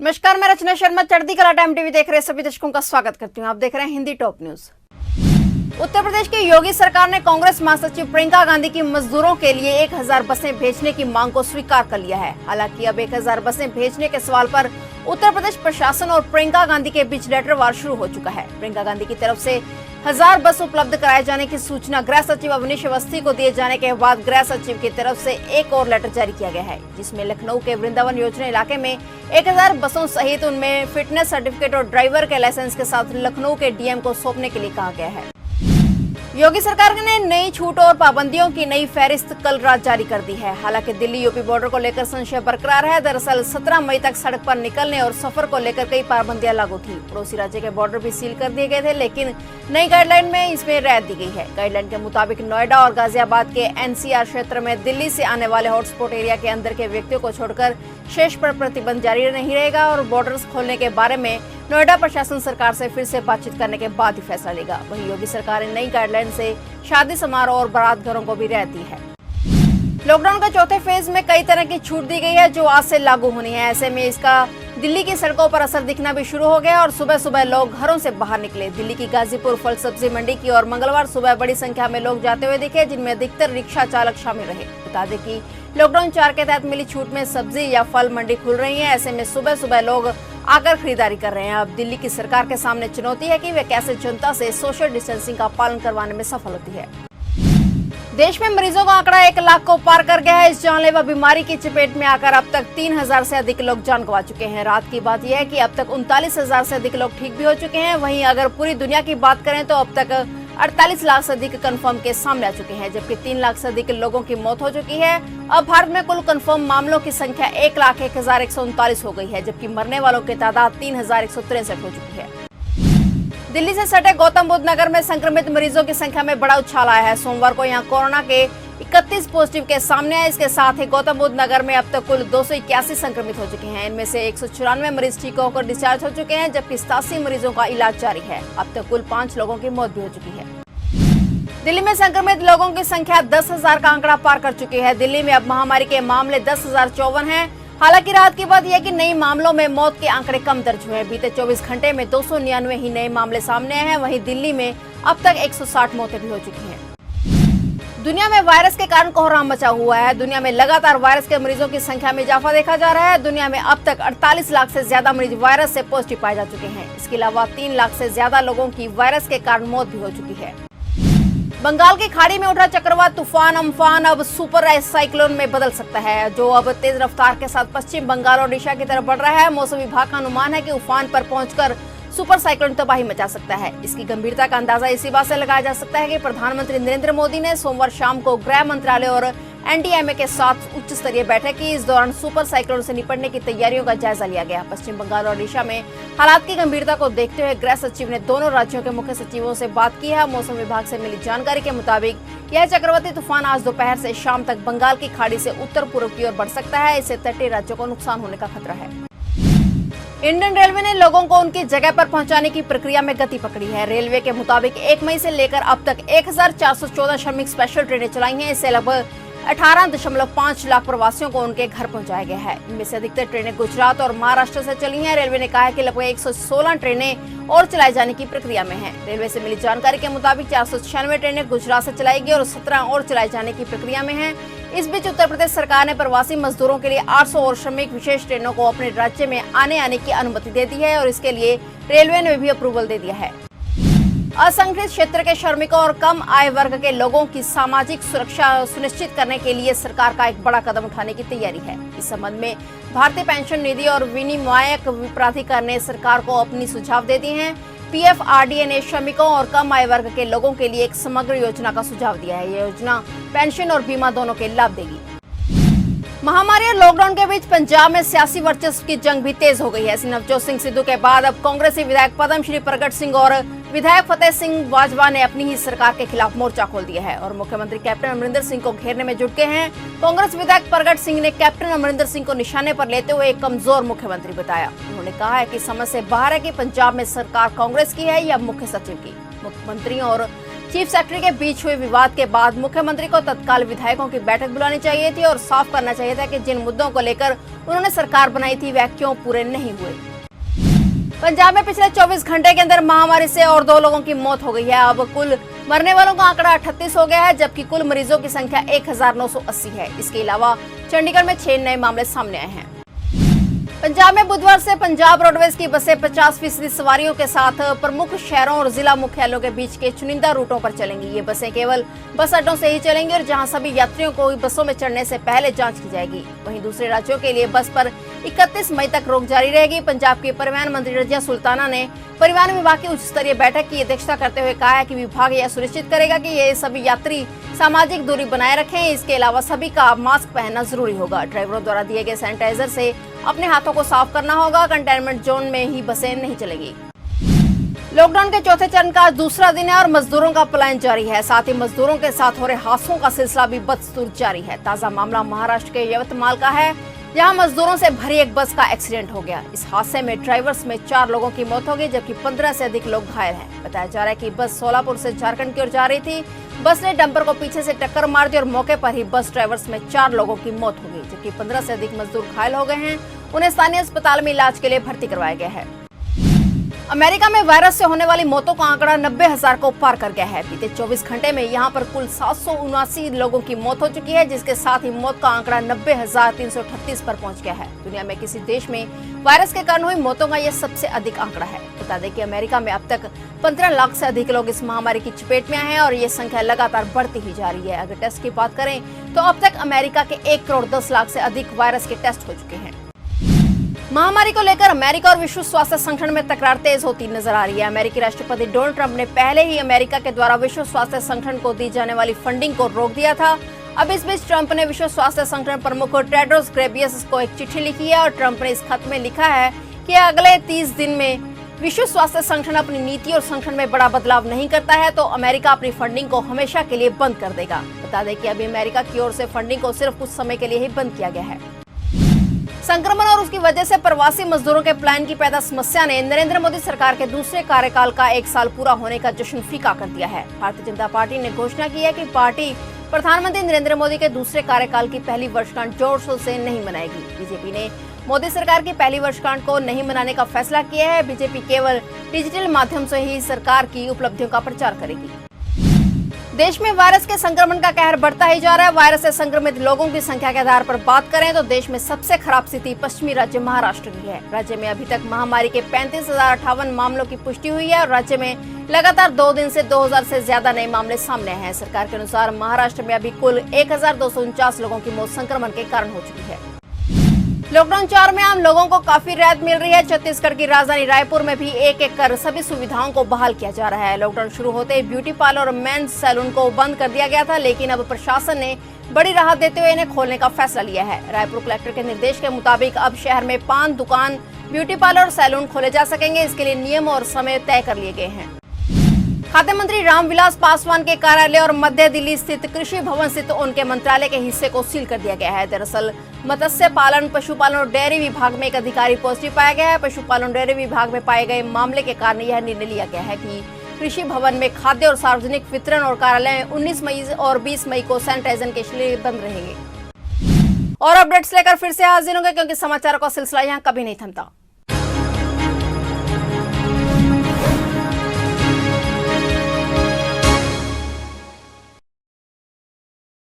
नमस्कार, मैं रचना शर्मा चढ़ती कला टाइम टीवी देख रहे सभी दर्शकों का स्वागत करती हूँ। आप देख रहे हैं हिंदी टॉप न्यूज। उत्तर प्रदेश की योगी सरकार ने कांग्रेस महासचिव प्रियंका गांधी की मजदूरों के लिए 1000 बसें भेजने की मांग को स्वीकार कर लिया है। हालांकि अब 1000 बसें भेजने के सवाल पर उत्तर प्रदेश प्रशासन और प्रियंका गांधी के बीच लेटर वार शुरू हो चुका है। प्रियंका गांधी की तरफ से 1000 बस उपलब्ध कराए जाने की सूचना गृह सचिव अवनीश अवस्थी को दिए जाने के बाद गृह सचिव की तरफ से एक और लेटर जारी किया गया है, जिसमें लखनऊ के वृंदावन योजना इलाके में 1000 बसों सहित उनमें फिटनेस सर्टिफिकेट और ड्राइवर के लाइसेंस के साथ लखनऊ के डीएम को सौंपने के लिए कहा गया है। योगी सरकार ने नई छूट और पाबंदियों की नई फहरिस्त कल रात जारी कर दी है। हालांकि दिल्ली यूपी बॉर्डर को लेकर संशय बरकरार है। दरअसल 17 मई तक सड़क पर निकलने और सफर को लेकर कई पाबंदियां लागू थी। पड़ोसी राज्य के बॉर्डर भी सील कर दिए गए थे, लेकिन नई गाइडलाइन में इसमें रियायत दी गई है। गाइडलाइन के मुताबिक नोएडा और गाजियाबाद के एनसीआर क्षेत्र में दिल्ली से आने वाले हॉटस्पॉट एरिया के अंदर के व्यक्तियों को छोड़कर शेष पर प्रतिबंध जारी नहीं रहेगा और बॉर्डर्स खोलने के बारे में नोएडा प्रशासन सरकार से फिर से बातचीत करने के बाद ही फैसला लेगा। वहीं योगी सरकार ने नई गाइडलाइन से शादी समारोह और बारात घरों को भी रियायत दी है। लॉकडाउन के चौथे फेज में कई तरह की छूट दी गई है, जो आज से लागू होनी है। ऐसे में इसका दिल्ली की सड़कों पर असर दिखना भी शुरू हो गया और सुबह सुबह लोग घरों से बाहर निकले। दिल्ली की गाजीपुर फल सब्जी मंडी की और मंगलवार सुबह बड़ी संख्या में लोग जाते हुए दिखे, जिनमें अधिकतर रिक्शा चालक शामिल रहे। बता दें कि लॉकडाउन 4 के तहत मिली छूट में सब्जी या फल मंडी खुल रही है। ऐसे में सुबह सुबह लोग आकर खरीदारी कर रहे हैं। अब दिल्ली की सरकार के सामने चुनौती है कि वे कैसे जनता से सोशल डिस्टेंसिंग का पालन करवाने में सफल होती है। देश में मरीजों का आंकड़ा 1 लाख को पार कर गया है। इस जानलेवा बीमारी की चपेट में आकर अब तक 3000 से अधिक लोग जान गंवा चुके हैं। रात की बात यह है कि अब तक 39000 से अधिक लोग ठीक भी हो चुके हैं। वहीं अगर पूरी दुनिया की बात करें तो अब तक 48 लाख से अधिक कंफर्म केस सामने आ चुके हैं, जबकि 3 लाख से अधिक लोगों की मौत हो चुकी है। अब भारत में कुल कंफर्म मामलों की संख्या 1,01,139 हो गई है, जबकि मरने वालों की तादाद 3163 हो चुकी है। दिल्ली से सटे गौतम बुद्ध नगर में संक्रमित मरीजों की संख्या में बड़ा उछाल आया है। सोमवार को यहां कोरोना के 31 पॉजिटिव केस सामने आए। इसके साथ ही गौतम बुद्ध नगर में अब तक कुल 281 संक्रमित हो चुके हैं। इनमें से 194 मरीज ठीक होकर डिस्चार्ज हो चुके हैं, जबकि 87 मरीजों का इलाज जारी है। अब तक कुल 5 लोगों की मौत भी हो चुकी है। दिल्ली में संक्रमित लोगों की संख्या 10,000 का आंकड़ा पार कर चुकी है। दिल्ली में अब महामारी के मामले 10,054 हैं। हालांकि रात की बात यह कि नए मामलों में मौत के आंकड़े कम दर्ज हुए हैं। बीते 24 घंटे में 299 ही नए मामले सामने आए हैं। वहीं दिल्ली में अब तक 160 मौतें भी हो चुकी हैं। दुनिया में वायरस के कारण कोहराम मचा हुआ है। दुनिया में लगातार वायरस के मरीजों की संख्या में इजाफा देखा जा रहा है। दुनिया में अब तक 48 लाख से ज्यादा मरीज वायरस से पॉजिटिव पाए जा चुके हैं। इसके अलावा 3 लाख से ज्यादा लोगों की वायरस के कारण मौत भी हो चुकी है। बंगाल की खाड़ी में उठा चक्रवात तूफान अम्फान अब सुपर साइक्लोन में बदल सकता है, जो अब तेज रफ्तार के साथ पश्चिम बंगाल और ओडिशा की तरफ बढ़ रहा है। मौसम विभाग का अनुमान है कि उफान पर पहुंचकर सुपर साइक्लोन तबाही मचा सकता है। इसकी गंभीरता का अंदाजा इसी बात से लगाया जा सकता है कि प्रधानमंत्री नरेंद्र मोदी ने सोमवार शाम को गृह मंत्रालय और एनडीएमए के साथ उच्च स्तरीय बैठक की। इस दौरान सुपर साइक्लोन से निपटने की तैयारियों का जायजा लिया गया। पश्चिम बंगाल और ओडिशा में हालात की गंभीरता को देखते हुए गृह सचिव ने दोनों राज्यों के मुख्य सचिवों से बात की है। मौसम विभाग से मिली जानकारी के मुताबिक यह चक्रवाती तूफान आज दोपहर से शाम तक बंगाल की खाड़ी से उत्तर पूर्व की ओर बढ़ सकता है। इससे तटीय राज्यों को नुकसान होने का खतरा है। इंडियन रेलवे ने लोगों को उनकी जगह पर पहुंचाने की प्रक्रिया में गति पकड़ी है। रेलवे के मुताबिक 1 मई से लेकर अब तक 1414 श्रमिक स्पेशल ट्रेनें चलाई हैं। इससे लगभग 18.5 लाख प्रवासियों को उनके घर पहुंचाया गया है। इनमें से अधिकतर ट्रेनें गुजरात और महाराष्ट्र से चली हैं। रेलवे ने कहा है कि लगभग 116 ट्रेनें और चलाए जाने की प्रक्रिया में हैं। रेलवे से मिली जानकारी के मुताबिक 496 ट्रेनें गुजरात से चलाएगी और 17 और चलाए जाने की प्रक्रिया में हैं। इस बीच उत्तर प्रदेश सरकार ने प्रवासी मजदूरों के लिए 800 और श्रमिक विशेष ट्रेनों को अपने राज्य में आने की अनुमति दे दी है और इसके लिए रेलवे ने भी अप्रूवल दे दिया है। असंगठित क्षेत्र के श्रमिकों और कम आय वर्ग के लोगों की सामाजिक सुरक्षा सुनिश्चित करने के लिए सरकार का एक बड़ा कदम उठाने की तैयारी है। इस संबंध में भारतीय पेंशन निधि और विनियामक प्राधिकार ने सरकार को अपनी सुझाव दे दिए हैं। पीएफआरडीए ने श्रमिकों और कम आय वर्ग के लोगों के लिए एक समग्र योजना का सुझाव दिया है। यह योजना पेंशन और बीमा दोनों के लाभ देगी। महामारी और लॉकडाउन के बीच पंजाब में सियासी वर्चस्व की जंग भी तेज हो गई है। नवजोत सिंह सिद्धू के बाद अब कांग्रेसी विधायक पद्मश्री प्रगट सिंह और विधायक फतेह सिंह बाजवा ने अपनी ही सरकार के खिलाफ मोर्चा खोल दिया है और मुख्यमंत्री कैप्टन अमरिंदर सिंह को घेरने में जुट गए हैं। कांग्रेस विधायक प्रगट सिंह ने कैप्टन अमरिंदर सिंह को निशाने पर लेते हुए एक कमजोर मुख्यमंत्री बताया। उन्होंने कहा है कि समझ से बाहर है कि पंजाब में सरकार कांग्रेस की है या मुख्य सचिव की। मुख्यमंत्री और चीफ सेक्रेटरी के बीच हुए विवाद के बाद मुख्यमंत्री को तत्काल विधायकों की बैठक बुलानी चाहिए थी और साफ करना चाहिए था कि जिन मुद्दों को लेकर उन्होंने सरकार बनाई थी वह क्यों पूरे नहीं हुए। पंजाब में पिछले 24 घंटे के अंदर महामारी से और 2 लोगों की मौत हो गई है। अब कुल मरने वालों का आंकड़ा 38 हो गया है, जबकि कुल मरीजों की संख्या 1980 है। इसके अलावा चंडीगढ़ में 6 नए मामले सामने आए हैं। पंजाब में बुधवार से पंजाब रोडवेज की बसें 50% सवारियों के साथ प्रमुख शहरों और जिला मुख्यालयों के बीच के चुनिंदा रूटों पर चलेंगी। ये बसें केवल बस अड्डों से ही चलेंगी और जहां सभी यात्रियों को बसों में चढ़ने से पहले जांच की जाएगी। वहीं दूसरे राज्यों के लिए बस पर 31 मई तक रोक जारी रहेगी। पंजाब के परिवहन मंत्री रजिया सुल्ताना ने परिवहन विभाग की उच्च स्तरीय बैठक की अध्यक्षता करते हुए कहा है कि विभाग यह सुनिश्चित करेगा कि ये सभी यात्री सामाजिक दूरी बनाए रखें। इसके अलावा सभी का मास्क पहनना जरूरी होगा। ड्राइवरों द्वारा दिए गए सैनिटाइजर से अपने हाथों को साफ करना होगा। कंटेनमेंट जोन में ही बसें नहीं चलेगी। लॉकडाउन के चौथे चरण का आज दूसरा दिन है और मजदूरों का पलायन जारी है। साथ ही मजदूरों के साथ हो रहे हादसों का सिलसिला भी बदस्तूर जारी है। ताजा मामला महाराष्ट्र के यवतमाल का है, जहां मजदूरों से भरी एक बस का एक्सीडेंट हो गया। इस हादसे में ड्राइवर समेत 4 लोगों की मौत हो गई, जबकि 15 से अधिक लोग घायल हैं। बताया जा रहा है कि बस सोलापुर से झारखंड की ओर जा रही थी। बस ने डंपर को पीछे से टक्कर मार दी और मौके पर ही बस ड्राइवर समेत 4 लोगों की मौत हो गई, जबकि 15 से अधिक मजदूर घायल हो गए हैं। उन्हें स्थानीय अस्पताल में इलाज के लिए भर्ती करवाया गया है। अमेरिका में वायरस से होने वाली मौतों का आंकड़ा 90,000 को पार कर गया है। बीते 24 घंटे में यहां पर कुल 779 लोगों की मौत हो चुकी है, जिसके साथ ही मौत का आंकड़ा 90,338 पर पहुंच गया है। दुनिया में किसी देश में वायरस के कारण हुई मौतों का यह सबसे अधिक आंकड़ा है। बता दें कि अमेरिका में अब तक 15 लाख से अधिक लोग इस महामारी की चपेट में आए हैं और ये संख्या लगातार बढ़ती ही जा रही है। अगर टेस्ट की बात करें तो अब तक अमेरिका के 1 करोड़ 10 लाख से अधिक वायरस के टेस्ट हो चुके हैं। महामारी को लेकर अमेरिका और विश्व स्वास्थ्य संगठन में तकरार तेज होती नजर आ रही है। अमेरिकी राष्ट्रपति डोनाल्ड ट्रंप ने पहले ही अमेरिका के द्वारा विश्व स्वास्थ्य संगठन को दी जाने वाली फंडिंग को रोक दिया था। अब इस बीच ट्रंप ने विश्व स्वास्थ्य संगठन प्रमुख टेड्रोस घेब्रेयेसस को एक चिट्ठी लिखी है और ट्रंप ने इस खत में लिखा है कि अगले 30 दिन में विश्व स्वास्थ्य संगठन अपनी नीति और संगठन में बड़ा बदलाव नहीं करता है तो अमेरिका अपनी फंडिंग को हमेशा के लिए बंद कर देगा। बता दें कि अभी अमेरिका की ओर से फंडिंग को सिर्फ कुछ समय के लिए ही बंद किया गया है। संक्रमण और उसकी वजह से प्रवासी मजदूरों के प्लान की पैदा समस्या ने नरेंद्र मोदी सरकार के दूसरे कार्यकाल का 1 साल पूरा होने का जश्न फीका कर दिया है। भारतीय जनता पार्टी ने घोषणा की है कि पार्टी प्रधानमंत्री नरेंद्र मोदी के दूसरे कार्यकाल की पहली वर्षगांठ जोर शोर से नहीं मनाएगी। बीजेपी ने मोदी सरकार की पहली वर्षगांठ को नहीं मनाने का फैसला किया है। बीजेपी केवल डिजिटल माध्यम से ही सरकार की उपलब्धियों का प्रचार करेगी। देश में वायरस के संक्रमण का कहर बढ़ता ही जा रहा है। वायरस से संक्रमित लोगों की संख्या के आधार पर बात करें तो देश में सबसे खराब स्थिति पश्चिमी राज्य महाराष्ट्र की है। राज्य में अभी तक महामारी के 35,058 मामलों की पुष्टि हुई है और राज्य में लगातार 2 दिन से 2,000 से ज्यादा नए मामले सामने आए हैं। सरकार के अनुसार महाराष्ट्र में अभी कुल 1,249 लोगों की मौत संक्रमण के कारण हो चुकी है। लॉकडाउन 4 में आम लोगों को काफी राहत मिल रही है। छत्तीसगढ़ की राजधानी रायपुर में भी एक कर सभी सुविधाओं को बहाल किया जा रहा है। लॉकडाउन शुरू होते ही ब्यूटी पार्लर और मेंस सैलून को बंद कर दिया गया था, लेकिन अब प्रशासन ने बड़ी राहत देते हुए इन्हें खोलने का फैसला लिया है। रायपुर कलेक्टर के निर्देश के मुताबिक अब शहर में पान दुकान, ब्यूटी पार्लर और सैलून खोले जा सकेंगे। इसके लिए नियम और समय तय कर लिए गए हैं। खाद्य मंत्री रामविलास पासवान के कार्यालय और मध्य दिल्ली स्थित कृषि भवन स्थित उनके मंत्रालय के हिस्से को सील कर दिया गया है। दरअसल मत्स्य पालन, पशुपालन और डेयरी विभाग में एक अधिकारी पॉजिटिव पाया गया है। पशुपालन और डेयरी विभाग में पाए गए मामले के कारण यह निर्णय लिया गया है कि कृषि भवन में खाद्य और सार्वजनिक वितरण और कार्यालय 19 मई और 20 मई को सैनिटाइजेशन के लिए बंद रहेंगे। और अपडेट्स लेकर फिर से हाजिर होंगे, क्योंकि समाचारों का सिलसिला यहाँ कभी नहीं थमता।